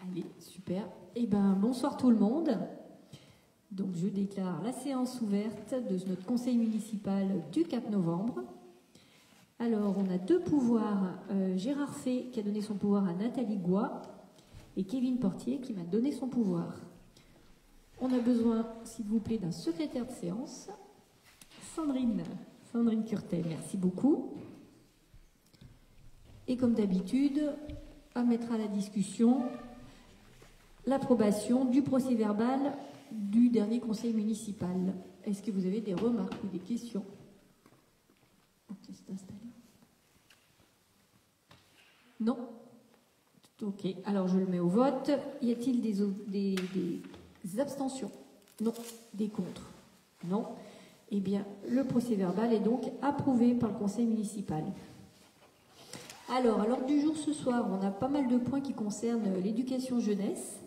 Allez, super. Eh bien, bonsoir tout le monde. Donc, je déclare la séance ouverte de notre conseil municipal du 4 novembre. Alors, on a deux pouvoirs. Gérard Fay qui a donné son pouvoir à Nathalie Goua et Kevin Portier qui m'a donné son pouvoir. On a besoin, s'il vous plaît, d'un secrétaire de séance. Sandrine Curtel, merci beaucoup. Et comme d'habitude, à mettre à la discussion l'approbation du procès-verbal du dernier conseil municipal. Est-ce que vous avez des remarques ou des questions? Non? Ok, alors je le mets au vote. Y a-t-il des abstentions? Non. Des contre? Non. Eh bien, le procès-verbal est donc approuvé par le conseil municipal. Alors, à l'ordre du jour ce soir, on a pas mal de points qui concernent l'éducation jeunesse,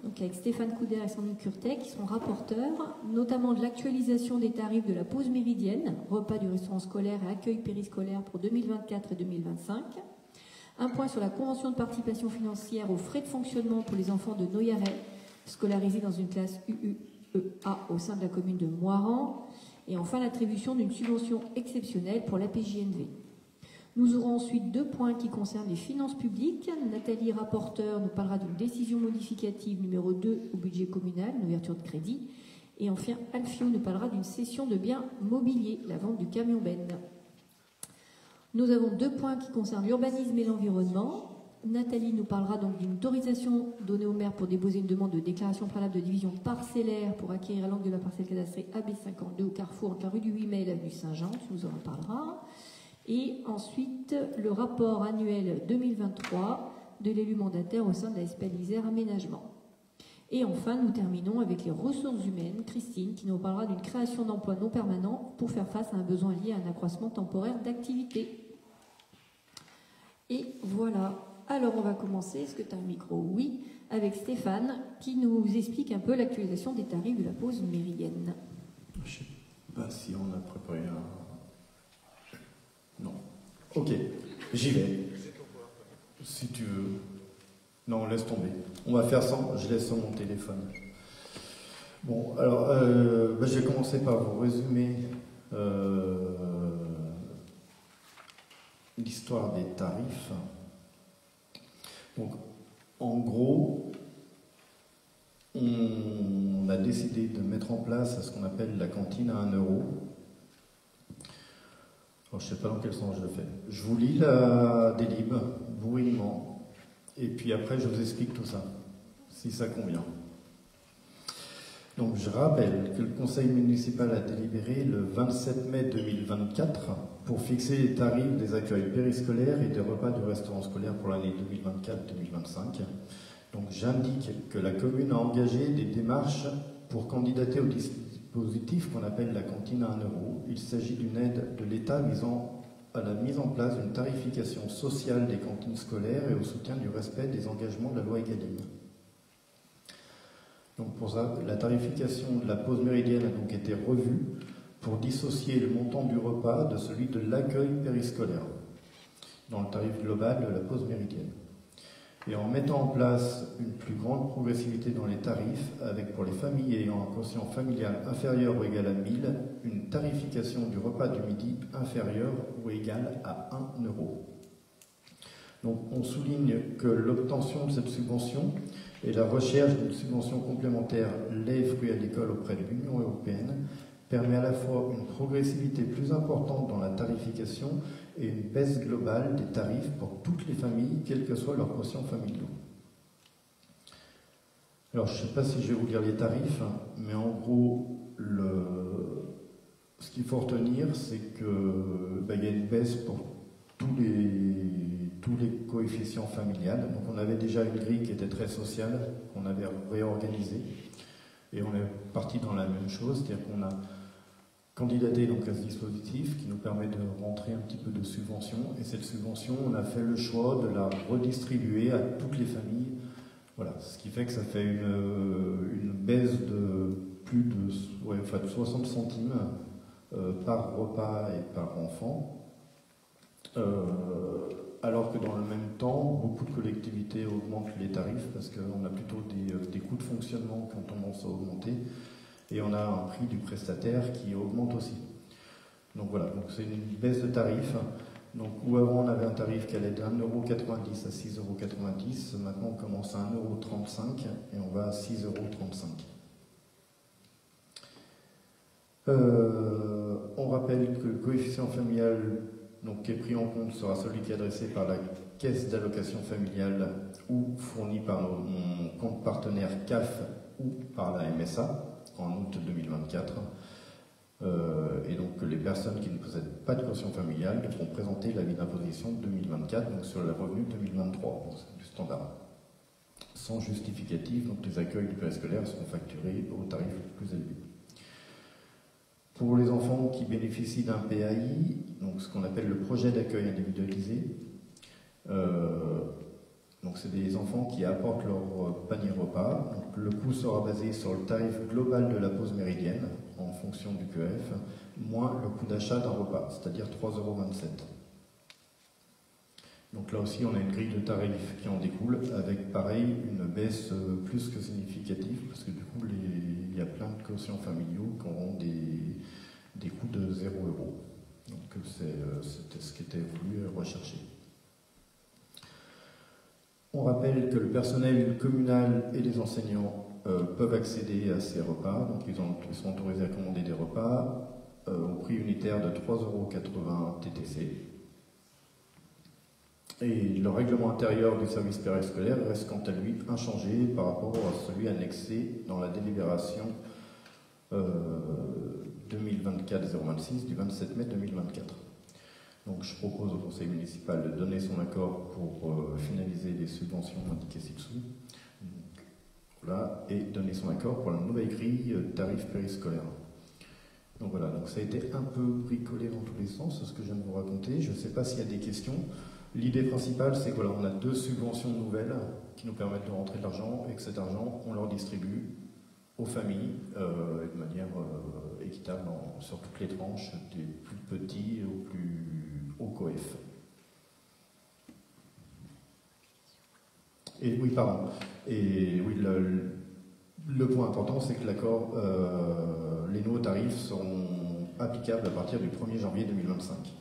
donc avec Stéphane Couder et Sandrine Curtet qui sont rapporteurs, notamment de l'actualisation des tarifs de la pause méridienne, repas du restaurant scolaire et accueil périscolaire pour 2024 et 2025. Un point sur la convention de participation financière aux frais de fonctionnement pour les enfants de Noyaret, scolarisés dans une classe UUEA au sein de la commune de Moiran. Et enfin, l'attribution d'une subvention exceptionnelle pour l'APJNV. Nous aurons ensuite deux points qui concernent les finances publiques. Nathalie, rapporteure, nous parlera d'une décision modificative numéro 2 au budget communal, une ouverture de crédit. Et enfin, Alfio nous parlera d'une cession de biens mobiliers, la vente du camion Ben. Nous avons deux points qui concernent l'urbanisme et l'environnement. Nathalie nous parlera donc d'une autorisation donnée au maire pour déposer une demande de déclaration préalable de division parcellaire pour acquérir l'angle de la parcelle cadastrée AB52 au carrefour entre la rue du 8 mai et l'avenue Saint-Jean, tu nous en parleras. Et ensuite, le rapport annuel 2023 de l'élu mandataire au sein de la SPL Isère Aménagement. Et enfin, nous terminons avec les ressources humaines, Christine, qui nous parlera d'une création d'emplois non permanents pour faire face à un besoin lié à un accroissement temporaire d'activité. Et voilà. Alors, on va commencer. Est-ce que tu as un micro? Oui. Avec Stéphane, qui nous explique un peu l'actualisation des tarifs de la pause méridienne. Je ne sais pas si on a préparé un... Non. Ok, j'y vais. Si tu veux. Non, laisse tomber. On va faire sans, je laisse sur mon téléphone. Bon, alors, je vais commencer par vous résumer l'histoire des tarifs. Donc, en gros, on a décidé de mettre en place ce qu'on appelle la cantine à 1 euro. Alors, je ne sais pas dans quel sens je le fais. Je vous lis la délib, bruyamment, et puis après je vous explique tout ça, si ça convient. Donc je rappelle que le conseil municipal a délibéré le 27 mai 2024 pour fixer les tarifs des accueils périscolaires et des repas du restaurant scolaire pour l'année 2024-2025. Donc j'indique que la commune a engagé des démarches pour candidater au dispositif qu'on appelle la cantine à 1 euro. Il s'agit d'une aide de l'État visant à la mise en place d'une tarification sociale des cantines scolaires et au soutien du respect des engagements de la loi Egalim. Donc pour ça, la tarification de la pause méridienne a donc été revue pour dissocier le montant du repas de celui de l'accueil périscolaire dans le tarif global de la pause méridienne. Et en mettant en place une plus grande progressivité dans les tarifs, avec pour les familles ayant un quotient familial inférieur ou égal à 1000, une tarification du repas du midi inférieure ou égale à 1 euro. Donc on souligne que l'obtention de cette subvention et la recherche d'une subvention complémentaire lait fruits à l'école auprès de l'Union européenne permet à la fois une progressivité plus importante dans la tarification et une baisse globale des tarifs pour toutes les familles, quels que soient leurs quotients familiaux. Alors, je ne sais pas si je vais vous lire les tarifs, mais en gros, ce qu'il faut retenir, c'est qu'il y a une baisse pour tous les coefficients familiales. Donc, on avait déjà une grille qui était très sociale, qu'on avait réorganisée, et on est parti dans la même chose, c'est-à-dire qu'on a candidaté donc à ce dispositif qui nous permet de rentrer un petit peu de subvention, et cette subvention, on a fait le choix de la redistribuer à toutes les familles. Voilà, ce qui fait que ça fait une baisse de plus de 60 centimes par repas et par enfant, alors que dans le même temps, beaucoup de collectivités collectivités augmentent les tarifs parce qu'on a plutôt des coûts de fonctionnement qui ont tendance à augmenter et on a un prix du prestataire qui augmente aussi. Donc voilà, donc c'est une baisse de tarifs. Donc où avant on avait un tarif qui allait de 1,90 € à 6,90 €, maintenant on commence à 1,35 € et on va à 6,35 €. On rappelle que le coefficient familial donc, qui est pris en compte sera celui qui est adressé par la caisse d'allocation familiale ou fourni par mon compte partenaire CAF ou par la MSA en août 2024. Et donc les personnes qui ne possèdent pas de quotient familial devront présenter l'avis d'imposition 2024 donc sur le revenu 2023, c'est du standard. Sans justificatif, donc les accueils du périscolaire seront facturés au tarif le plus élevé. Pour les enfants qui bénéficient d'un PAI, donc ce qu'on appelle le projet d'accueil individualisé, donc c'est des enfants qui apportent leur panier repas. Donc le coût sera basé sur le tarif global de la pause méridienne en fonction du QF, moins le coût d'achat d'un repas, c'est-à-dire 3,27 €. Donc là aussi, on a une grille de tarifs qui en découle, avec pareil une baisse plus que significative, parce que du coup, il y a plein de quotients familiaux qui auront des coûts de 0 €. Donc c'était ce qui était voulu rechercher. On rappelle que le personnel communal et les enseignants peuvent accéder à ces repas, donc ils sont autorisés à commander des repas au prix unitaire de 3,80 € TTC. Et le règlement intérieur du service périscolaire reste quant à lui inchangé par rapport à celui annexé dans la délibération 2024-026 du 27 mai 2024. Donc je propose au conseil municipal de donner son accord pour finaliser les subventions indiquées ci-dessous. Voilà, et donner son accord pour la nouvelle grille tarif périscolaire. Donc voilà, donc ça a été un peu bricolé dans tous les sens, ce que je viens de vous raconter. Je ne sais pas s'il y a des questions. L'idée principale, c'est qu'on a 2 subventions nouvelles qui nous permettent de rentrer de l'argent et que cet argent, on leur distribue aux familles de manière équitable sur toutes les tranches, des plus petits aux plus hauts coef. Et oui, pardon. Et oui, le point important, c'est que l'accord, les nouveaux tarifs seront applicables à partir du 1er janvier 2025.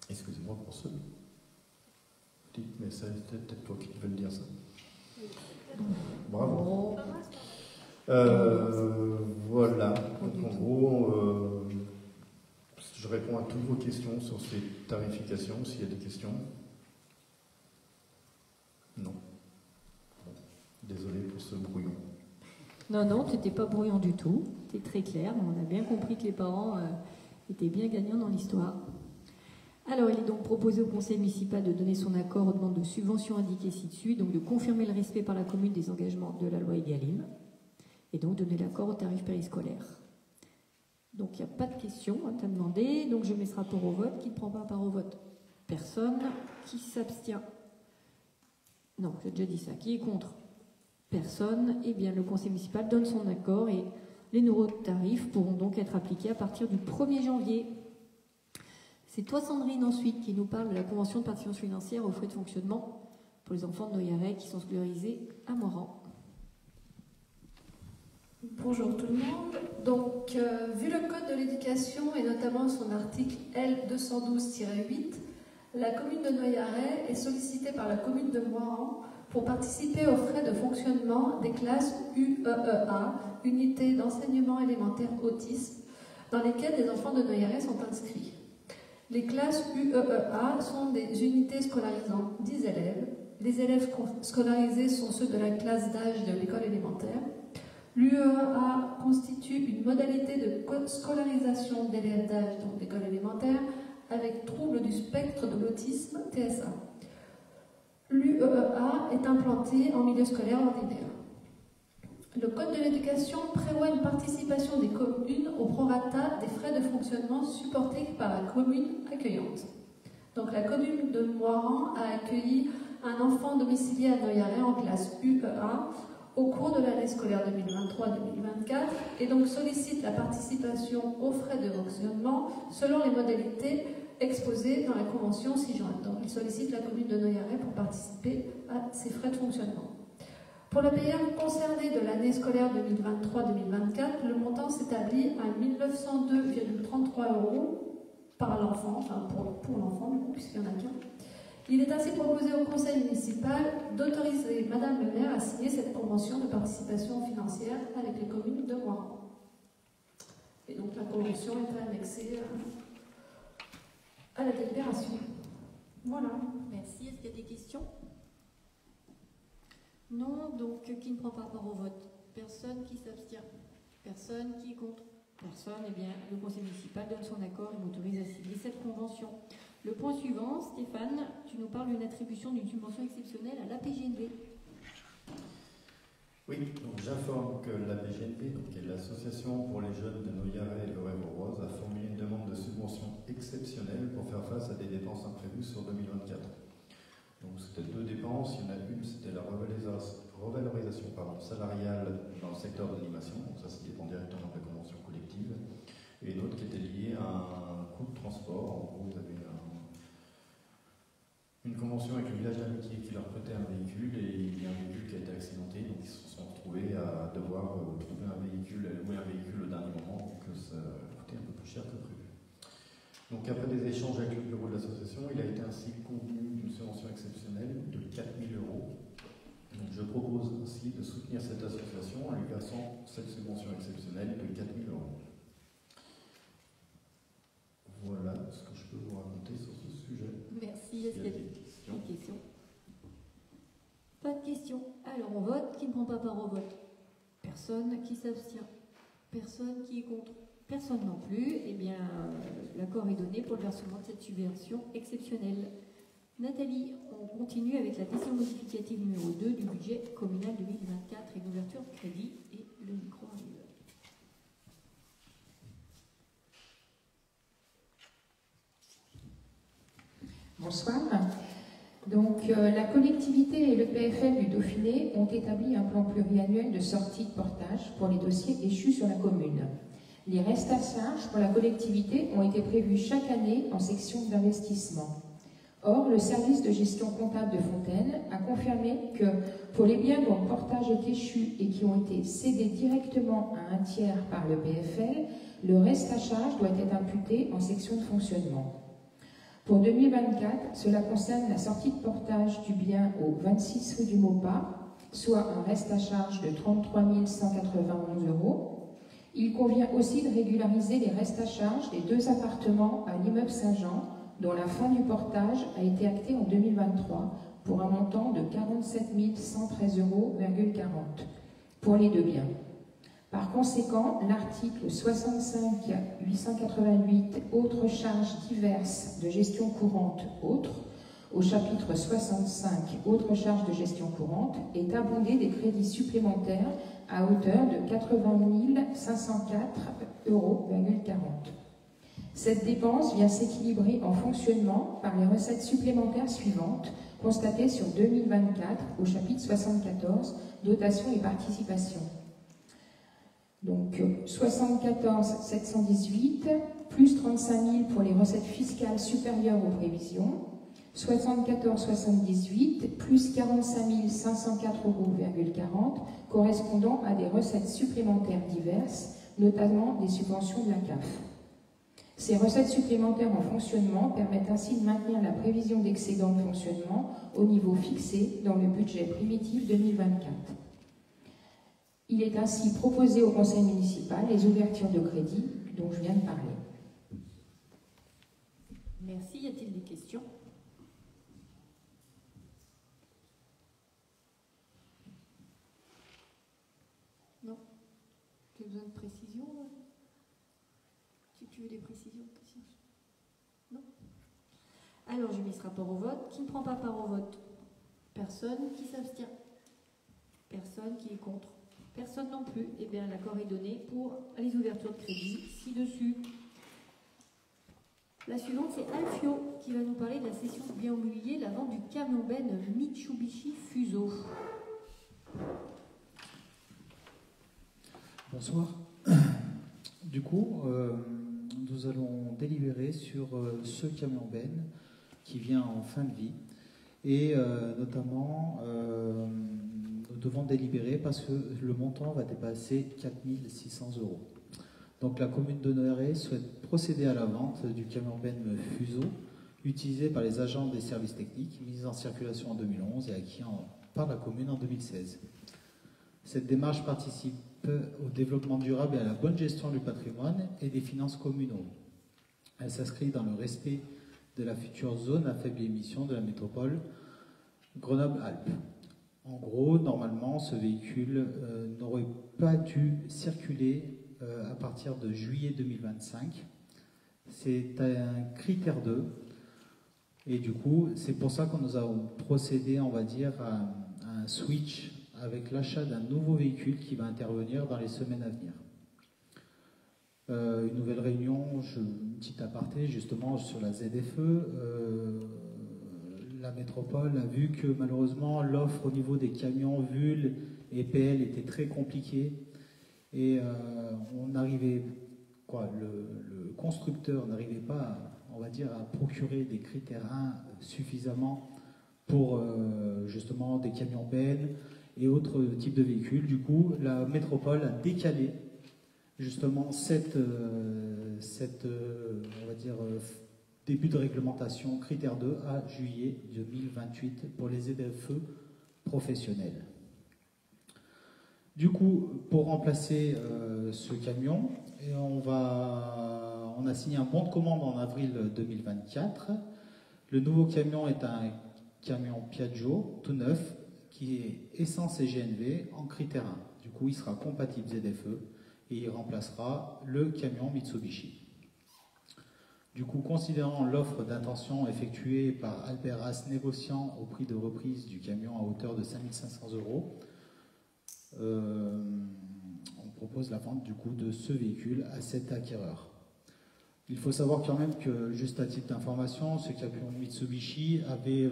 Excusez-moi pour ce petit, mais c'est peut-être toi qui veux le dire ça. Bravo. Voilà. Donc, en gros, je réponds à toutes vos questions sur ces tarifications, s'il y a des questions. Non. Bon. Désolé pour ce brouillon. Non, tu n'étais pas brouillon du tout. Tu es très clair. On a bien compris que les parents étaient bien gagnants dans l'histoire. Alors, il est donc proposé au conseil municipal de donner son accord aux demandes de subventions indiquées ci-dessus, donc de confirmer le respect par la commune des engagements de la loi Egalim, et donc donner l'accord au tarif périscolaire. Donc, il n'y a pas de questions à te demander. Donc, je mets ce rapport au vote. Qui ne prend pas part au vote? Personne. Qui s'abstient? Non, j'ai déjà dit ça. Qui est contre? Personne. Eh bien, le conseil municipal donne son accord et les nouveaux tarifs pourront donc être appliqués à partir du 1er janvier. C'est toi, Sandrine, ensuite, qui nous parle de la convention de participation financière aux frais de fonctionnement pour les enfants de Noyaret qui sont scolarisés à Moran. Bonjour tout le monde. Donc, vu le Code de l'éducation et notamment son article L212-8, la commune de Noyaret est sollicitée par la commune de Moran pour participer aux frais de fonctionnement des classes UEEA, Unité d'enseignement élémentaire autisme, dans lesquelles les enfants de Noyaret sont inscrits. Les classes UEEA sont des unités scolarisant 10 élèves. Les élèves scolarisés sont ceux de la classe d'âge de l'école élémentaire. L'UEEA constitue une modalité de scolarisation d'élèves d'âge de l'école élémentaire avec troubles du spectre de l'autisme, TSA. L'UEEA est implantée en milieu scolaire ordinaire. Le Code de l'éducation prévoit une participation des communes au prorata des frais de fonctionnement supportés par la commune accueillante. Donc la commune de Moiran a accueilli un enfant domicilié à Noyaret en classe UEA au cours de l'année scolaire 2023-2024 et donc sollicite la participation aux frais de fonctionnement selon les modalités exposées dans la convention 6 juin. Donc il sollicite la commune de Noyaret pour participer ses frais de fonctionnement. Pour le payeur concerné de l'année scolaire 2023-2024, le montant s'établit à 1 902,33 € par l'enfant, enfin pour l'enfant du coup, puisqu'il n'y en a qu'un. Il est ainsi proposé au conseil municipal d'autoriser Madame le maire à signer cette convention de participation financière avec les communes de Moiran. Et donc la convention est annexée à la délibération. Voilà. Merci. Est-ce qu'il y a des questions? Non. Donc, qui ne prend pas part au vote? Personne. Qui s'abstient? Personne. Qui est contre? Personne. Eh bien, le conseil municipal donne son accord et m'autorise à signer cette convention. Le point suivant, Stéphane, tu nous parles d'une attribution d'une subvention exceptionnelle à l'APGNB. Oui, donc j'informe que l'APGNB, qui est l'Association pour les jeunes de Noyaret et Lorraine-Rose, a formulé une demande de subvention exceptionnelle pour faire face à des dépenses imprévues sur 2024. Donc c'était deux dépenses. Il y en a une, c'était la revalorisation salariale dans le secteur de l'animation, donc ça dépend directement de la convention collective, et une autre qui était liée à un coût de transport. En gros, vous avez une convention avec le village d'amitié qui leur prêtait un véhicule, et il y a un véhicule qui a été accidenté, donc ils se sont retrouvés à devoir trouver un véhicule, louer un véhicule au dernier moment, donc ça coûtait un peu plus cher que prévu. Donc après des échanges avec le bureau de l'association, il a été ainsi convenu d'une subvention exceptionnelle de 4 000 €. Donc je propose ainsi de soutenir cette association en lui versant cette subvention exceptionnelle de 4 000 €. Voilà ce que je peux vous raconter sur ce sujet. Merci. Est-ce qu'il y a des questions? Pas de questions. Alors on vote. Qui ne prend pas part au vote? Personne. Qui s'abstient? Personne. Qui est contre? Personne non plus. Eh bien, l'accord est donné pour le versement de cette subvention exceptionnelle. Nathalie, on continue avec la décision modificative numéro 2 du budget communal 2024 et l'ouverture de crédit. Et le micro arrive. Bonsoir. Donc, la collectivité et le PFL du Dauphiné ont établi un plan pluriannuel de sortie de portage pour les dossiers échus sur la commune. Les restes à charge pour la collectivité ont été prévus chaque année en section d'investissement. Or, le service de gestion comptable de Fontaine a confirmé que pour les biens dont le portage est échu et qui ont été cédés directement à un tiers par le PFL, le reste à charge doit être imputé en section de fonctionnement. Pour 2024, cela concerne la sortie de portage du bien au 26 rue du Maupas, soit un reste à charge de 33 191 €. Il convient aussi de régulariser les restes à charge des 2 appartements à l'immeuble Saint-Jean, dont la fin du portage a été actée en 2023 pour un montant de 47 113,40 € pour les 2 biens. Par conséquent, l'article 65 888 autres charges diverses de gestion courante autres au chapitre 65 autres charges de gestion courante est abondé des crédits supplémentaires à hauteur de 80 504,40 €. Cette dépense vient s'équilibrer en fonctionnement par les recettes supplémentaires suivantes constatées sur 2024 au chapitre 74 dotation et participation. Donc 74 718 plus 35 000 pour les recettes fiscales supérieures aux prévisions, 74 78 plus 45 504,40 € correspondant à des recettes supplémentaires diverses, notamment des subventions de la CAF. Ces recettes supplémentaires en fonctionnement permettent ainsi de maintenir la prévision d'excédent de fonctionnement au niveau fixé dans le budget primitif 2024. Il est ainsi proposé au conseil municipal les ouvertures de crédit dont je viens de parler. Merci. Y a-t-il des questions? Non. Tu as besoin de précision? Tu veux des précisions? Non. Alors, je mets ce rapport au vote. Qui ne prend pas part au vote? Personne. Qui s'abstient? Personne. Qui est contre? Personne non plus. Eh bien, l'accord est donné pour les ouvertures de crédit ci-dessus. La suivante, c'est Alfio qui va nous parler de la cession de biens immobiliers, la vente du camion-ben Mitsubishi Fuso. Bonsoir. Du coup, nous allons délibérer sur ce camion-ben qui vient en fin de vie Et notamment, nous devons délibérer parce que le montant va dépasser 4 600 €. Donc la commune de Noiré souhaite procéder à la vente du camion Ben Fuso, utilisé par les agents des services techniques, mis en circulation en 2011 et acquis par la commune en 2016. Cette démarche participe au développement durable et à la bonne gestion du patrimoine et des finances communaux. Elle s'inscrit dans le respect de la future zone à faible émission de la métropole Grenoble-Alpes. En gros, normalement, ce véhicule n'aurait pas dû circuler à partir de juillet 2025. C'est un critère 2. Et du coup, c'est pour ça que nous avons procédé, on va dire, à un switch avec l'achat d'un nouveau véhicule qui va intervenir dans les semaines à venir. Une nouvelle réunion, une petite aparté justement sur la ZFE. La métropole a vu que malheureusement l'offre au niveau des camions VUL et PL était très compliquée et on n'arrivait, le constructeur n'arrivait pas, on va dire, à procurer des critères 1 suffisamment pour justement des camions BN et autres types de véhicules. Du coup, la métropole a décalé justement cette on va dire, début de réglementation critère 2 à juillet 2028 pour les ZFE professionnels. Du coup, pour remplacer ce camion, on a signé un bon de commande en avril 2024. Le nouveau camion est un camion Piaggio tout neuf qui est essence et GNV en critère 1. Du coup, il sera compatible ZFE et il remplacera le camion Mitsubishi. Du coup, considérant l'offre d'intention effectuée par Albert Haas négociant au prix de reprise du camion à hauteur de 5 500 €, on propose la vente du coup de ce véhicule à cet acquéreur. Il faut savoir quand même que, juste à titre d'information, ce camion Mitsubishi avait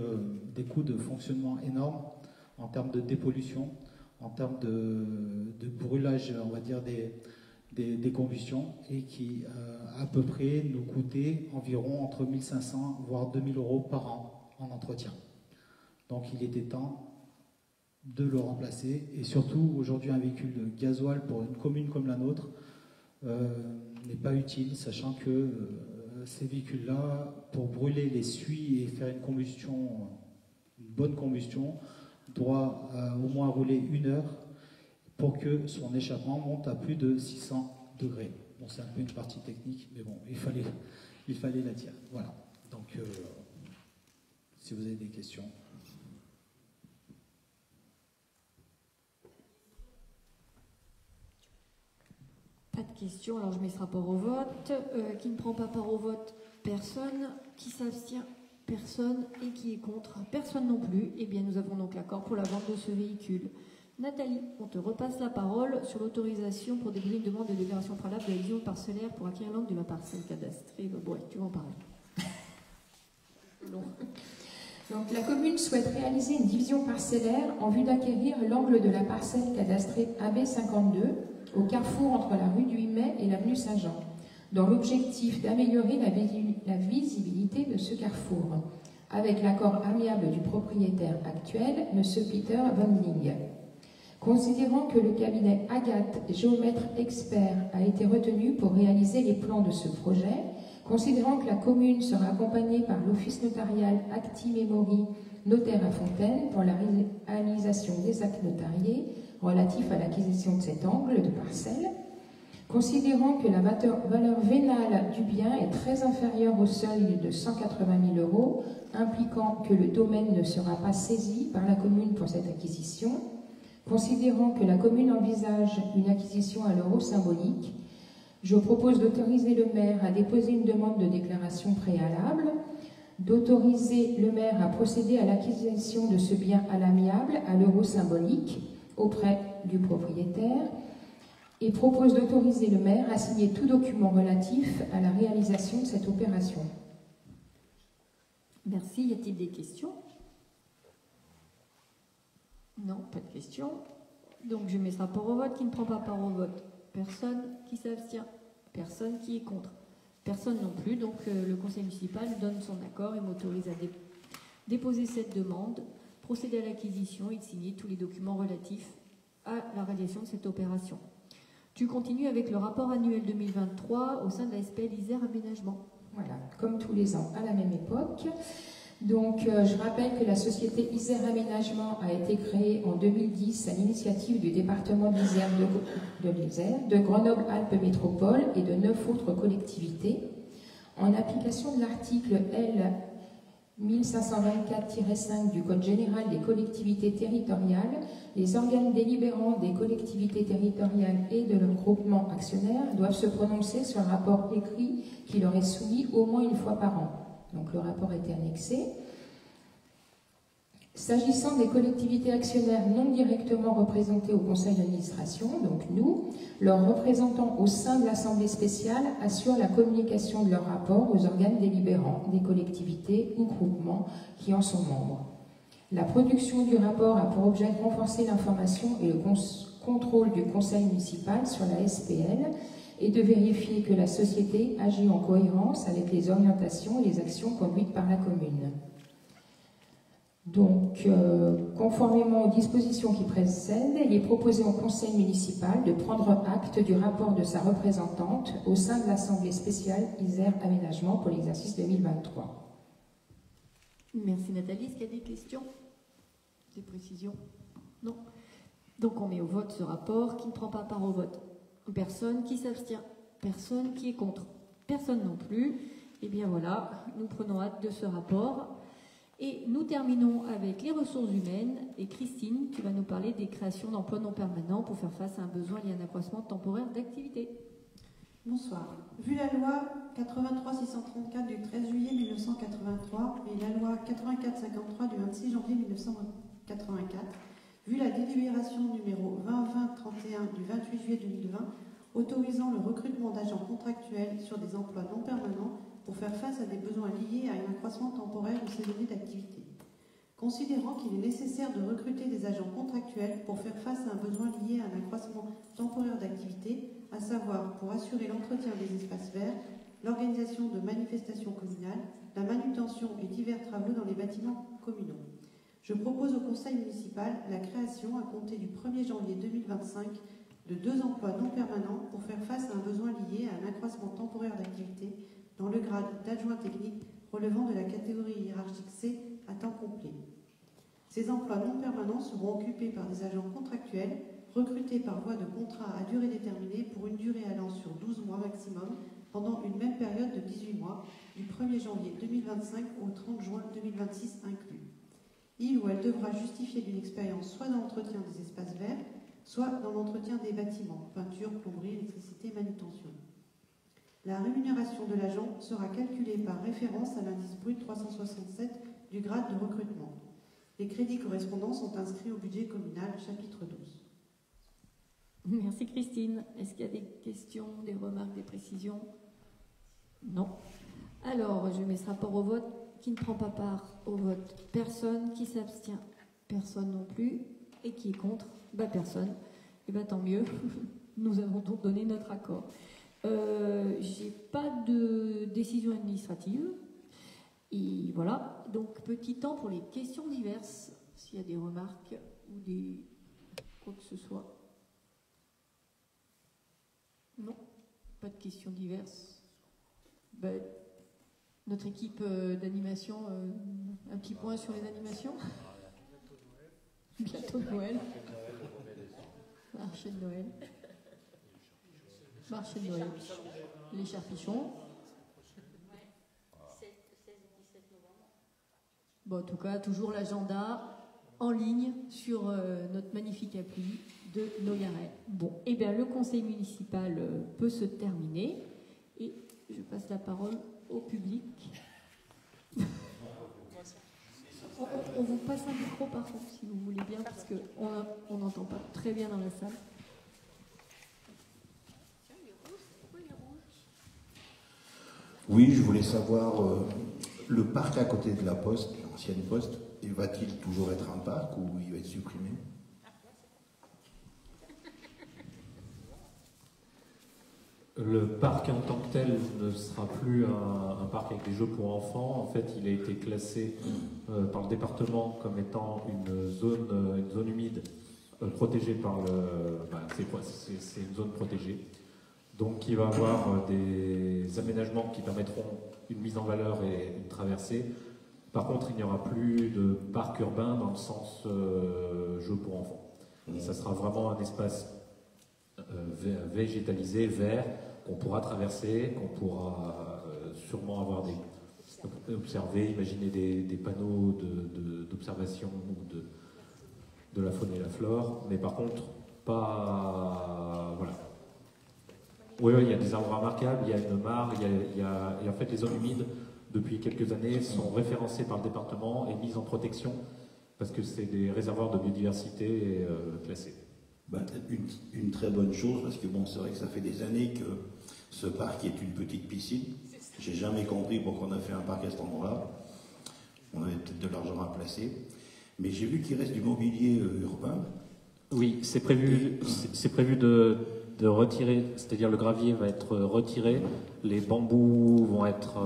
des coûts de fonctionnement énormes en termes de dépollution, en termes de brûlage, on va dire, des combustions, et qui à peu près nous coûtait environ entre 1 500 voire 2 000 € par an en entretien. Donc il était temps de le remplacer, et surtout aujourd'hui un véhicule de gasoil pour une commune comme la nôtre n'est pas utile, sachant que ces véhicules-là, pour brûler les suies et faire une bonne combustion, doit au moins rouler 1 heure pour que son échappement monte à plus de 600 degrés. Bon, c'est un peu une partie technique, mais bon, il fallait la dire. Voilà. Donc, si vous avez des questions. Pas de questions, alors je mets ce rapport au vote. Qui ne prend pas part au vote? Personne. Qui s'abstient? Personne. Et qui est contre? Personne non plus. Eh bien, nous avons donc l'accord pour la vente de ce véhicule. Nathalie, on te repasse la parole sur l'autorisation pour déposer une demande de déclaration préalable de la division parcellaire pour acquérir l'angle de la parcelle cadastrée. Ouais, tu vas en parler. Donc, la commune souhaite réaliser une division parcellaire en vue d'acquérir l'angle de la parcelle cadastrée AB52 au carrefour entre la rue du 8 mai et l'avenue Saint-Jean, dans l'objectif d'améliorer la visibilité de ce carrefour, avec l'accord amiable du propriétaire actuel, M. Peter Wendling. Considérant que le cabinet Agathe, géomètre expert, a été retenu pour réaliser les plans de ce projet, considérant que la commune sera accompagnée par l'office notarial Acti Memori, notaire à Fontaine, pour la réalisation des actes notariés relatifs à l'acquisition de cet angle de parcelle, considérant que la valeur vénale du bien est très inférieure au seuil de 180 000 €, impliquant que le domaine ne sera pas saisi par la commune pour cette acquisition, considérant que la commune envisage une acquisition à l'euro symbolique, je propose d'autoriser le maire à déposer une demande de déclaration préalable, d'autoriser le maire à procéder à l'acquisition de ce bien à l'amiable à l'euro symbolique auprès du propriétaire, et propose d'autoriser le maire à signer tout document relatif à la réalisation de cette opération. Merci. Y a-t-il des questions? Non, pas de questions. Donc je mets ce rapport au vote. Qui ne prend pas part au vote? Personne. Qui s'abstient? Personne. Qui est contre? Personne non plus. Donc le conseil municipal donne son accord et m'autorise déposer cette demande, procéder à l'acquisition et de signer tous les documents relatifs à la réalisation de cette opération. Tu continues avec le rapport annuel 2023 au sein de la SPL Isère Aménagement. Voilà, comme tous les ans, à la même époque. Donc, je rappelle que la société Isère Aménagement a été créée en 2010 à l'initiative du département d'Isère, de Grenoble-Alpes Métropole et de 9 autres collectivités. En application de l'article L. 1524-5 du Code général des collectivités territoriales, les organes délibérants des collectivités territoriales et de leurs groupements actionnaires doivent se prononcer sur un rapport écrit qui leur est soumis au moins une fois par an. Donc le rapport était annexé. S'agissant des collectivités actionnaires non directement représentées au conseil d'administration, donc nous, leurs représentants au sein de l'Assemblée spéciale assurent la communication de leur rapport aux organes délibérants des collectivités ou groupements qui en sont membres. La production du rapport a pour objet de renforcer l'information et le contrôle du conseil municipal sur la SPL et de vérifier que la société agit en cohérence avec les orientations et les actions conduites par la commune. Donc, conformément aux dispositions qui précèdent, il est proposé au conseil municipal de prendre acte du rapport de sa représentante au sein de l'Assemblée spéciale Isère Aménagement pour l'exercice 2023. Merci Nathalie. Est-ce qu'il y a des questions? Des précisions? Non. Donc on met au vote ce rapport. Qui ne prend pas part au vote? Personne. Qui s'abstient? Personne. Qui est contre? Personne non plus. Eh bien voilà, nous prenons acte de ce rapport. Et nous terminons avec les ressources humaines. Et Christine, tu vas nous parler des créations d'emplois non permanents pour faire face à un besoin lié à un accroissement temporaire d'activité. Bonsoir. Vu la loi 83-634 du 13 juillet 1983 et la loi 84-53 du 26 janvier 1984, vu la délibération numéro 20-20-31 du 28 juillet 2020 autorisant le recrutement d'agents contractuels sur des emplois non permanents pour faire face à des besoins liés à un accroissement temporaire ou saisonnier d'activité. Considérant qu'il est nécessaire de recruter des agents contractuels pour faire face à un besoin lié à un accroissement temporaire d'activité, à savoir pour assurer l'entretien des espaces verts, l'organisation de manifestations communales, la manutention et divers travaux dans les bâtiments communaux. Je propose au Conseil municipal la création, à compter du 1er janvier 2025, de 2 emplois non permanents pour faire face à un besoin lié à un accroissement temporaire d'activité dans le grade d'adjoint technique relevant de la catégorie hiérarchique C à temps complet. Ces emplois non permanents seront occupés par des agents contractuels recrutés par voie de contrat à durée déterminée pour une durée allant sur 12 mois maximum pendant une même période de 18 mois, du 1er janvier 2025 au 30 juin 2026 inclus. Il ou elle devra justifier d'une expérience soit dans l'entretien des espaces verts, soit dans l'entretien des bâtiments, peinture, plomberie, électricité, manutention. La rémunération de l'agent sera calculée par référence à l'indice brut 367 du grade de recrutement. Les crédits correspondants sont inscrits au budget communal, chapitre 12. Merci Christine. Est-ce qu'il y a des questions, des remarques, des précisions? Non. Alors, je mets ce rapport au vote. Qui ne prend pas part au vote? Personne. Qui s'abstient? Personne non plus. Et qui est contre? Personne. Et tant mieux. Nous avons donc donné notre accord. J'ai pas de décision administrative. Et voilà. Donc, petit temps pour les questions diverses. S'il y a des remarques ou des quoi que ce soit. Non, pas de questions diverses. Notre équipe d'animation, un petit point sur les animations. Bientôt Noël. Marché de Noël. Marché de Noël. Les Charpichons. Bon, en tout cas, toujours l'agenda en ligne sur notre magnifique appli de Noyaret. Bon, eh bien, le conseil municipal peut se terminer et je passe la parole au public. On vous passe un micro par contre, si vous voulez bien, parce qu'on n'entend pas très bien dans la salle. Oui, je voulais savoir, le parc à côté de la poste, l'ancienne poste, va-t-il toujours être un parc ou il va être supprimé? Le parc en tant que tel ne sera plus un parc avec des jeux pour enfants. En fait, il a été classé par le département comme étant une zone humide protégée par le... c'est une zone protégée. Donc il va y avoir des aménagements qui permettront une mise en valeur et une traversée. Par contre, il n'y aura plus de parc urbain dans le sens jeu pour enfants. Ça sera vraiment un espace végétalisé, vert, qu'on pourra traverser, qu'on pourra sûrement avoir observer, imaginer des panneaux d'observation de la faune et la flore, mais par contre, pas... Voilà. Oui, il y a des arbres remarquables, il y a une mare, et en fait les zones humides, depuis quelques années, sont référencées par le département et mises en protection, parce que c'est des réservoirs de biodiversité classés. Une très bonne chose, parce que bon, c'est vrai que ça fait des années que ce parc est une petite piscine. J'ai jamais compris pourquoi on a fait un parc à cet endroit-là. On avait peut-être de l'argent à placer. Mais j'ai vu qu'il reste du mobilier urbain. Oui, c'est prévu de retirer, c'est-à-dire le gravier va être retiré, les bambous vont être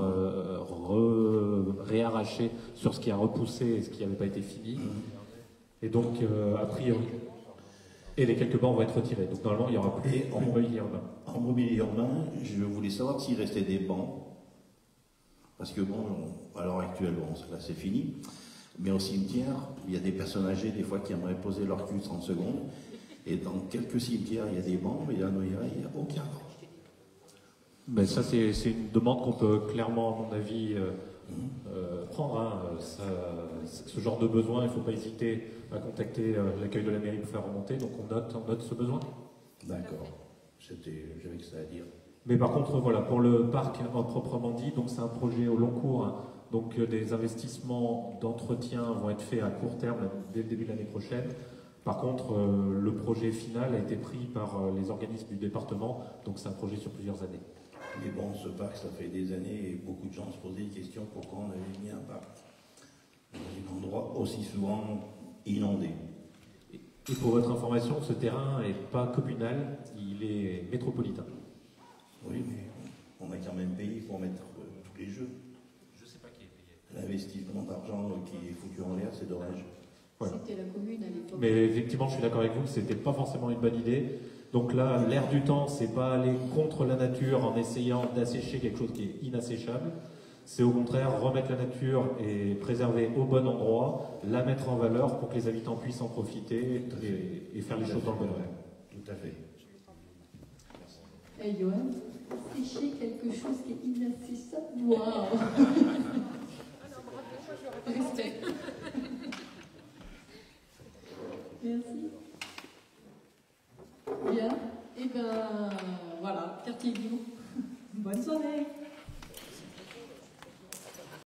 réarrachés sur ce qui a repoussé et ce qui n'avait pas été fini. Et donc, a priori, et les quelques bancs vont être retirés. Donc normalement, il n'y aura plus de mobilier urbain. En mobilier urbain, je voulais savoir s'il restait des bancs. Parce que bon, à l'heure actuelle, bon, là c'est fini. Mais au cimetière, il y a des personnes âgées, des fois, qui aimeraient poser leur cul 30 secondes. Et dans quelques cimetières, il y a des bancs, mais il n'y a aucun banc. Ben ça, c'est une demande qu'on peut clairement, à mon avis, prendre. Hein. Ce genre de besoin, il ne faut pas hésiter à contacter l'accueil de la mairie pour faire remonter. Donc on note ce besoin. D'accord. J'avais que ça à dire. Mais par contre, voilà, pour le parc proprement dit, donc c'est un projet au long cours. Hein. Donc des investissements d'entretien vont être faits à court terme dès le début de l'année prochaine. Par contre, le projet final a été pris par les organismes du département, donc c'est un projet sur plusieurs années. Mais bon, ce parc, ça fait des années et beaucoup de gens se posaient des questions pourquoi on avait mis un parc dans un endroit aussi souvent inondé. Et pour votre information, ce terrain n'est pas communal, il est métropolitain. Oui, mais on a quand même payé pour mettre tous les jeux. Je ne sais pas qui est payé. L'investissement d'argent qui est foutu en l'air, c'est dommage. Voilà. C'était la commune à l'époque. Mais effectivement, je suis d'accord avec vous, c'était pas forcément une bonne idée. Donc là, l'air du temps, c'est pas aller contre la nature en essayant d'assécher quelque chose qui est inasséchable. C'est au contraire remettre la nature et préserver au bon endroit, la mettre en valeur pour que les habitants puissent en profiter et faire les choses dans le bon ordre. Tout à fait. Hey Johan, sécher quelque chose qui est inassistable. Waouh. Respect. Merci. Bien. Et ben voilà, quartier Guillaume. Bonne soirée.